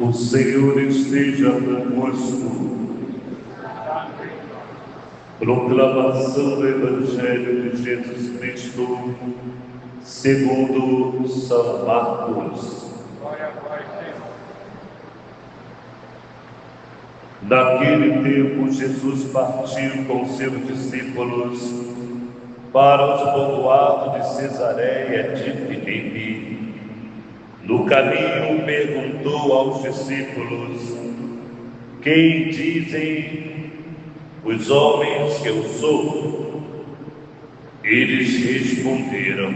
O Senhor esteja convosco. Proclamação do Evangelho de Jesus Cristo segundo São Marcos. Naquele tempo, Jesus partiu com seus discípulos para os povoados de Cesareia de Filipe. No caminho, perguntou aos discípulos: quem dizem os homens que eu sou? Eles responderam: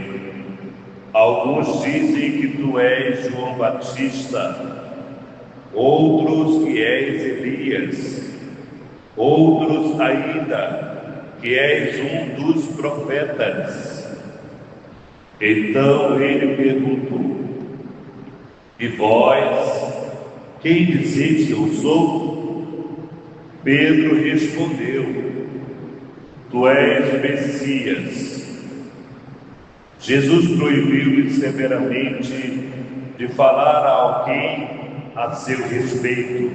alguns dizem que tu és João Batista, outros que és Elias, outros ainda que és um dos profetas. Então ele perguntou: e vós, quem dizeis que eu sou? Pedro respondeu: tu és Messias. Jesus proibiu-lhe severamente de falar a alguém a seu respeito.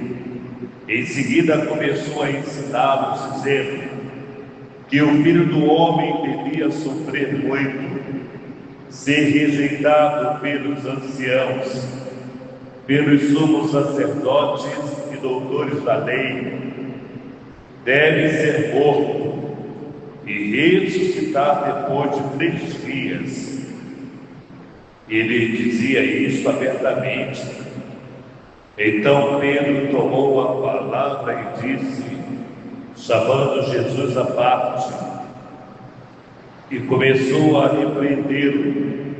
Em seguida começou a ensiná-los, dizendo que o Filho do Homem devia sofrer muito, ser rejeitado pelos anciãos, pelos sumos sacerdotes e doutores da lei, deve ser morto e ressuscitar depois de 3 dias. Ele dizia isso abertamente. Então Pedro tomou a palavra e disse, chamando Jesus à parte, e começou a repreendê-lo.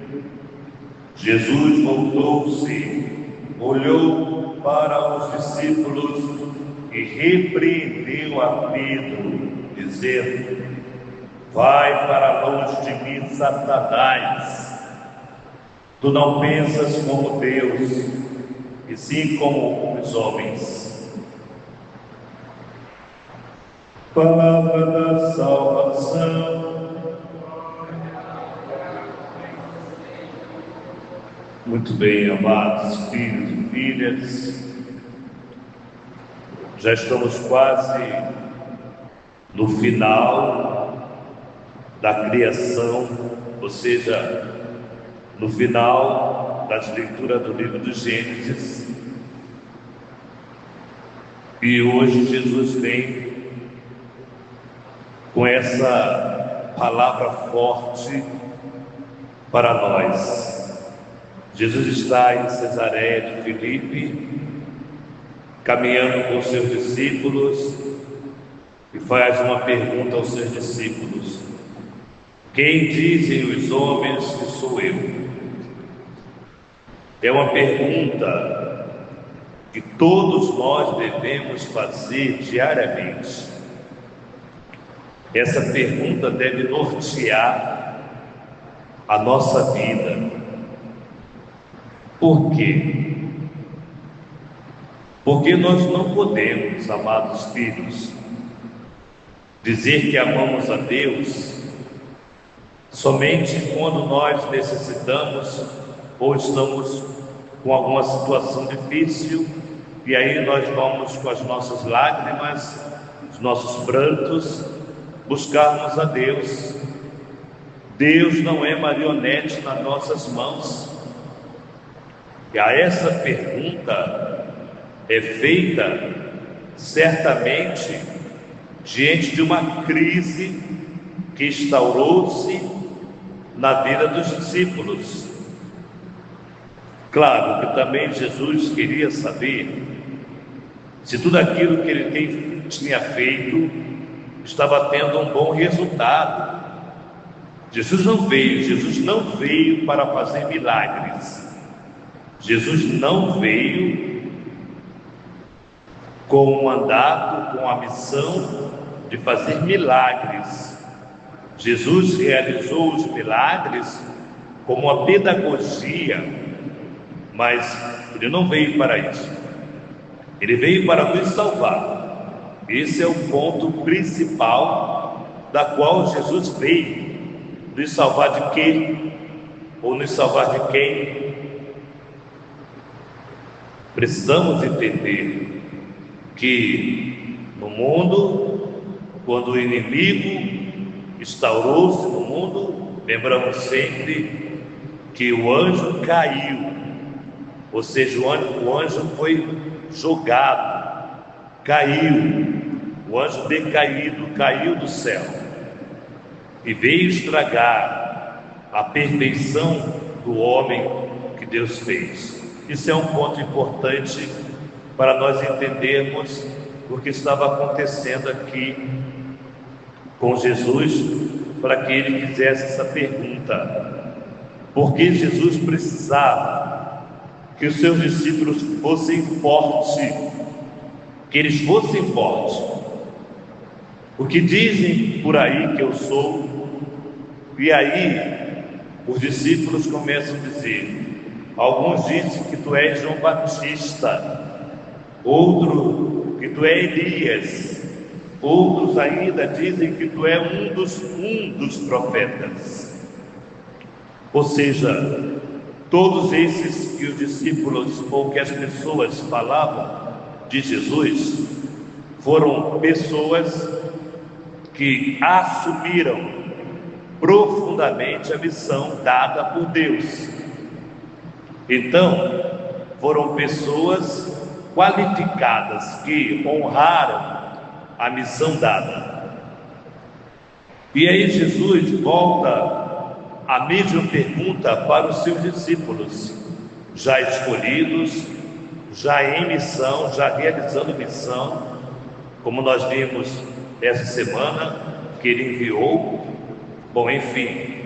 Jesus voltou-se, olhou para os discípulos e repreendeu a Pedro, dizendo: vai para longe de mim, Satanás. Tu não pensas como Deus, e sim como os homens. Palavra da salvação. Muito bem, amados filhos e filhas, já estamos quase no final da criação, ou seja, no final das leituras do livro de Gênesis. E hoje Jesus vem com essa palavra forte para nós. Jesus está em Cesareia de Filipe, caminhando com seus discípulos, e faz uma pergunta aos seus discípulos: quem dizem os homens que sou eu? É uma pergunta que todos nós devemos fazer diariamente. Essa pergunta deve nortear a nossa vida. Por quê? Porque nós não podemos, amados filhos, dizer que amamos a Deus somente quando nós necessitamos ou estamos com alguma situação difícil, e aí nós vamos com as nossas lágrimas, os nossos prantos, buscarmos a Deus. Deus não é marionete nas nossas mãos. E a essa pergunta é feita certamente diante de uma crise que instaurou-se na vida dos discípulos. Claro que também Jesus queria saber se tudo aquilo que ele tinha feito estava tendo um bom resultado. Jesus não veio para fazer milagres. Jesus não veio com o mandato, com a missão de fazer milagres. Jesus realizou os milagres como uma pedagogia, mas ele não veio para isso. Ele veio para nos salvar. Esse é o ponto principal da qual Jesus veio. Nos salvar de quê? Ou nos salvar de quem? Precisamos entender que no mundo, quando o inimigo instaurou-se no mundo, lembramos sempre que o anjo caiu, ou seja, o anjo foi jogado, caiu, o anjo decaído, caiu do céu e veio estragar a perfeição do homem que Deus fez. Isso é um ponto importante para nós entendermos o que estava acontecendo aqui com Jesus, para que ele fizesse essa pergunta: por que Jesus precisava que os seus discípulos fossem fortes, que eles fossem fortes? O que dizem por aí que eu sou? E aí os discípulos começam a dizer: alguns dizem que tu és João Batista, outro que tu és Elias, outros ainda dizem que tu és um dos profetas. Ou seja, todos esses que os discípulos ou que as pessoas falavam de Jesus foram pessoas que assumiram profundamente a missão dada por Deus. Então, foram pessoas qualificadas que honraram a missão dada. E aí Jesus volta a mesma pergunta para os seus discípulos, já escolhidos, já em missão, já realizando missão, como nós vimos essa semana, que ele enviou. Bom, enfim,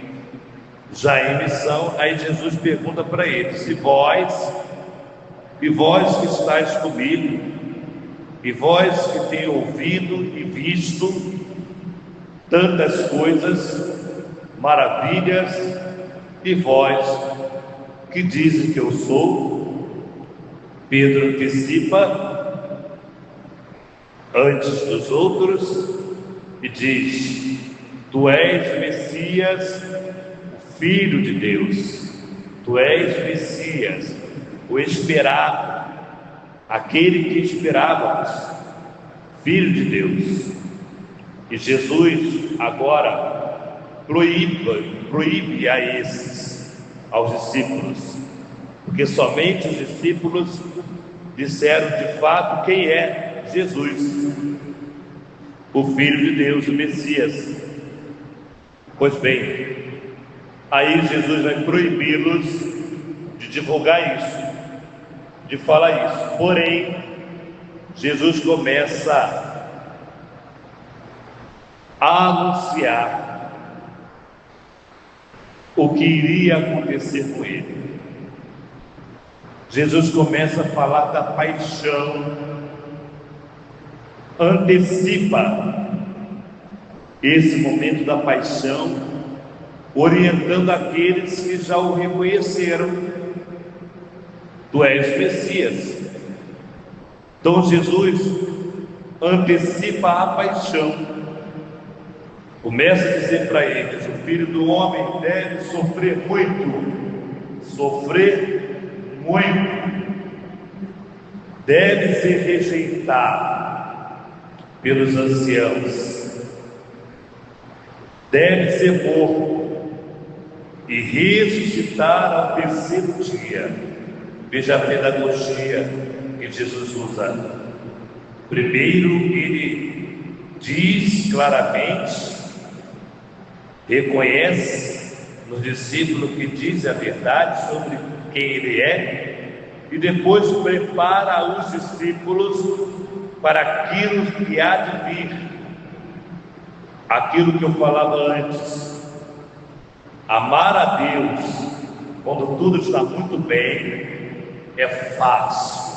já em missão, aí Jesus pergunta para eles: e vós que estáis comigo, e vós que tem ouvido e visto tantas coisas, maravilhas, e vós que dizem que eu sou? Pedro antecipa antes dos outros e diz: tu és Messias, o Filho de Deus. Tu és Messias, o esperado, aquele que esperávamos, Filho de Deus. E Jesus agora proíbe a esses, aos discípulos, porque somente os discípulos disseram de fato quem é Jesus, o Filho de Deus, o Messias. Pois bem, aí Jesus vai proibi-los de divulgar isso, de falar isso. Porém, Jesus começa a anunciar o que iria acontecer com ele. Jesus começa a falar da paixão, antecipa esse momento da paixão, orientando aqueles que já o reconheceram: tu és Messias. Então Jesus antecipa a paixão, começa a dizer para eles: o Filho do Homem deve sofrer muito, deve ser rejeitado pelos anciãos, deve ser morto e ressuscitar ao terceiro dia. Veja a pedagogia que Jesus usa. Primeiro, ele diz claramente, reconhece no discípulo que diz a verdade sobre quem ele é, e depois prepara os discípulos para aquilo que há de vir, aquilo que eu falava antes: amar a Deus quando tudo está muito bem é fácil.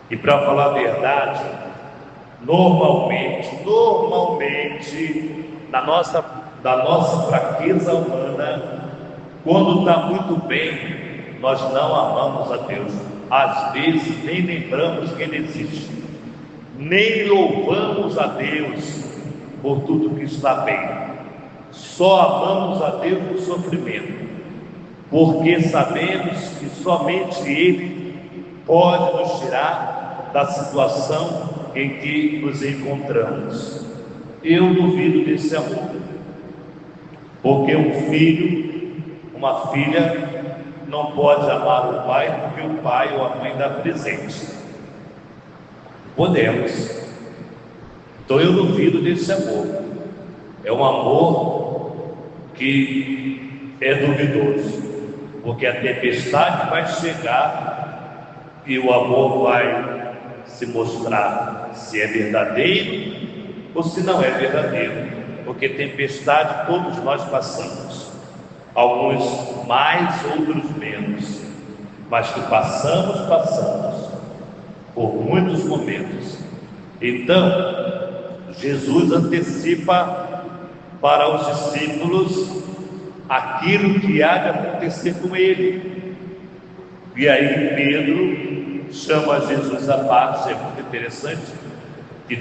E para falar a verdade, normalmente, da nossa fraqueza humana, quando está muito bem, nós não amamos a Deus. Às vezes nem lembramos que Ele existe, nem louvamos a Deus por tudo que está bem. Só amamos a Deus no sofrimento, porque sabemos que somente Ele pode nos tirar da situação em que nos encontramos. Eu duvido desse amor, porque um filho, uma filha, não pode amar o pai porque o pai ou a mãe dá presente. Podemos. Então eu duvido desse amor. É um amor que é duvidoso, porque a tempestade vai chegar e o amor vai se mostrar se é verdadeiro ou se não é verdadeiro, porque tempestade todos nós passamos, alguns mais, outros menos, mas que passamos por muitos momentos. Então Jesus antecipa para os discípulos aquilo que há de acontecer com ele. E aí Pedro chama Jesus à parte. É muito interessante que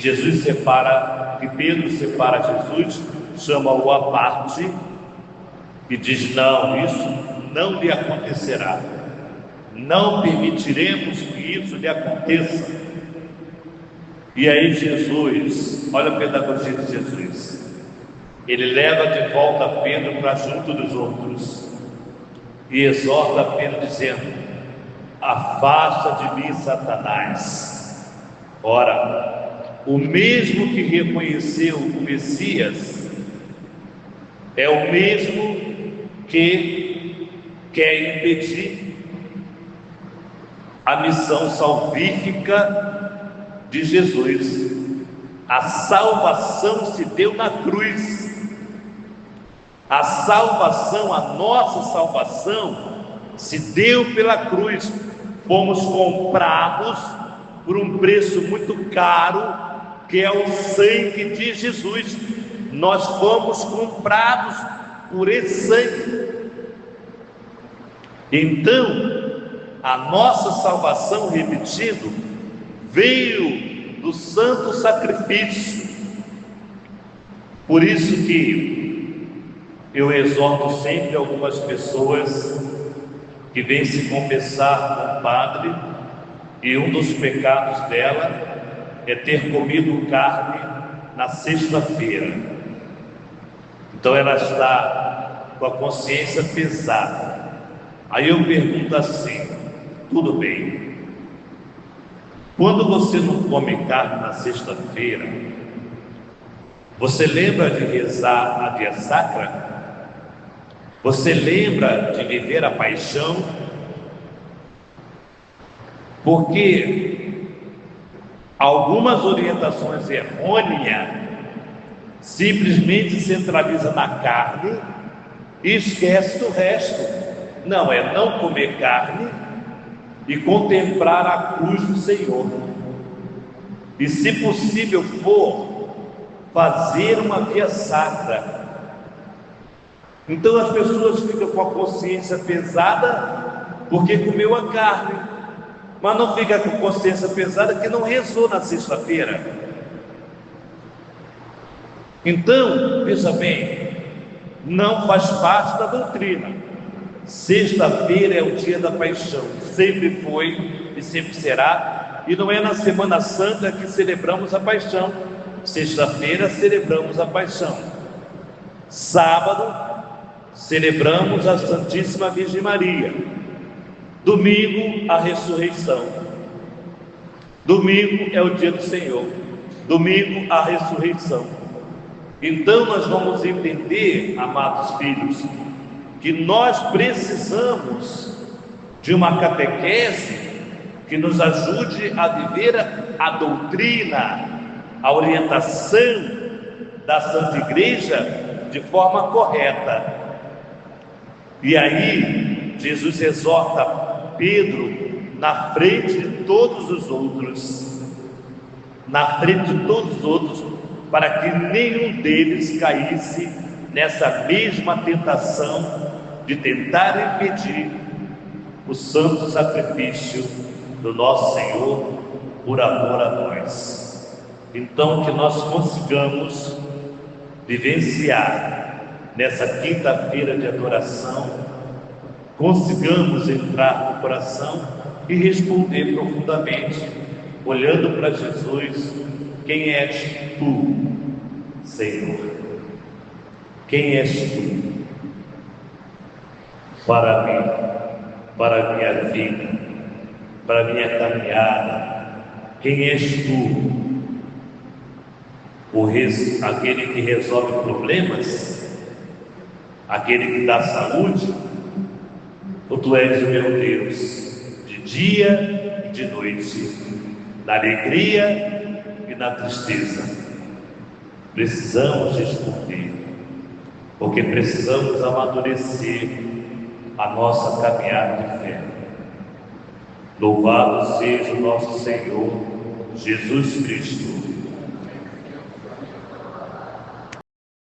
Pedro separa Jesus, chama-o à parte e diz: não, isso não lhe acontecerá, não permitiremos que isso lhe aconteça. E aí Jesus, olha a pedagogia de Jesus, ele leva de volta Pedro para junto dos outros e exorta Pedro dizendo: afasta de mim, Satanás. Ora, o mesmo que reconheceu o Messias é o mesmo que quer impedir a missão salvífica de Jesus. A salvação se deu na cruz. A salvação, a nossa salvação, se deu pela cruz. Fomos comprados por um preço muito caro, que é o sangue de Jesus. Nós fomos comprados por esse sangue. Então, a nossa salvação, repetindo, veio do santo sacrifício. Por isso que eu exorto sempre algumas pessoas que vêm se confessar com o padre, e um dos pecados dela é ter comido carne na sexta-feira. Então ela está com a consciência pesada. Aí eu pergunto assim: tudo bem, quando você não come carne na sexta-feira, você lembra de rezar a Via Sacra? Você lembra de viver a paixão? Porque algumas orientações errôneas simplesmente centraliza na carne e esquece do resto. Não, é não comer carne e contemplar a cruz do Senhor. E se possível for, fazer uma via sacra. Então as pessoas ficam com a consciência pesada porque comeu a carne, mas não fica com a consciência pesada que não rezou na sexta-feira. Então, veja bem, não faz parte da doutrina. Sexta-feira é o dia da paixão, sempre foi e sempre será, e não é na Semana Santa que celebramos a paixão. Sexta-feira celebramos a paixão, sábado celebramos a Santíssima Virgem Maria, domingo a ressurreição. Domingo é o dia do Senhor, domingo a ressurreição. Então nós vamos entender, amados filhos, que nós precisamos de uma catequese que nos ajude a viver a doutrina, a orientação da Santa Igreja de forma correta. E aí Jesus exorta Pedro na frente de todos os outros, para que nenhum deles caísse nessa mesma tentação de tentar impedir o santo sacrifício do nosso Senhor por amor a nós. Então que nós consigamos vivenciar nessa quinta-feira de adoração, consigamos entrar no coração e responder profundamente, olhando para Jesus: quem és tu, Senhor? Quem és tu para mim, para a minha vida, para a minha caminhada? Quem és tu? Aquele que resolve problemas? Aquele que dá saúde? Ou tu és o meu Deus, de dia e de noite, na alegria e na tristeza? Precisamos responder, porque precisamos amadurecer a nossa caminhada de fé. Louvado seja o nosso Senhor Jesus Cristo,